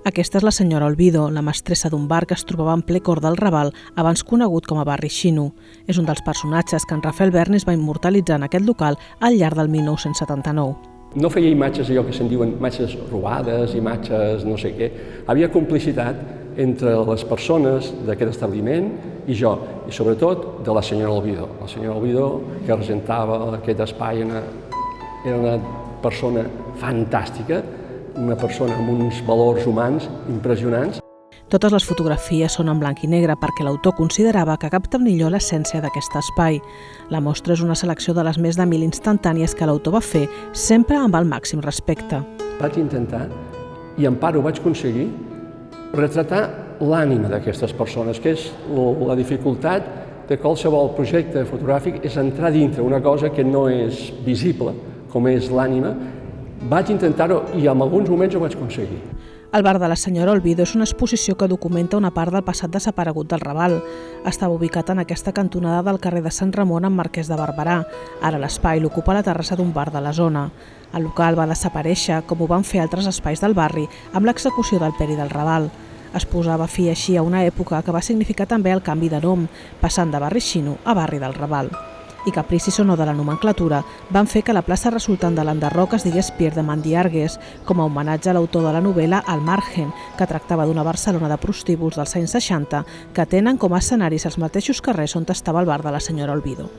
Aquesta és la senyora Olvido, la mestressa d'un bar que es trobava en ple cor del Raval, abans conegut com a barri xino. És un dels personatges que en Rafael Bernis va immortalitzar en aquest local al llarg del 1979. No feia imatges, allò que se'n diuen imatges robades, imatges no sé què. Havia complicitat entre les persones d'aquest establiment i jo, i sobretot de la senyora Olvido. La senyora Olvido, que regentava aquest espai, era una persona fantàstica, una persona amb uns valors humans impressionants. Totes les fotografies són en blanc i negre perquè l'autor considerava que capta millor l'essència d'aquest espai. La mostra és una selecció de les més de 1.000 instantànies que l'autor va fer, sempre amb el màxim respecte. Vaig intentar, i en part ho vaig aconseguir, retratar l'ànima d'aquestes persones, que és la dificultat de qualsevol projecte fotogràfic, és entrar dintre una cosa que no és visible, com és l'ànima. Vaig intentar-ho i en alguns moments ho vaig aconseguir. El bar de la senyora Olvido és una exposició que documenta una part del passat desaparegut del Raval. Estava ubicat en aquesta cantonada del carrer de Sant Ramon amb Marquès de Barberà. Ara l'espai l'ocupa la terrassa d'un bar de la zona. El local va desaparèixer, com ho van fer altres espais del barri, amb l'execució del Peri del Raval. Es posava fi així a una època que va significar també el canvi de nom, passant de barri xino a barri del Raval. I capricis o no de la nomenclatura van fer que la plaça resultant de l'enderroc es digués Pierre de Mandiargues, com a homenatge a l'autor de la novel·la Al Margen, que tractava d'una Barcelona de prostíbuls dels anys 60 que tenen com a escenaris els mateixos carrers on estava el bar de la senyora Olvido.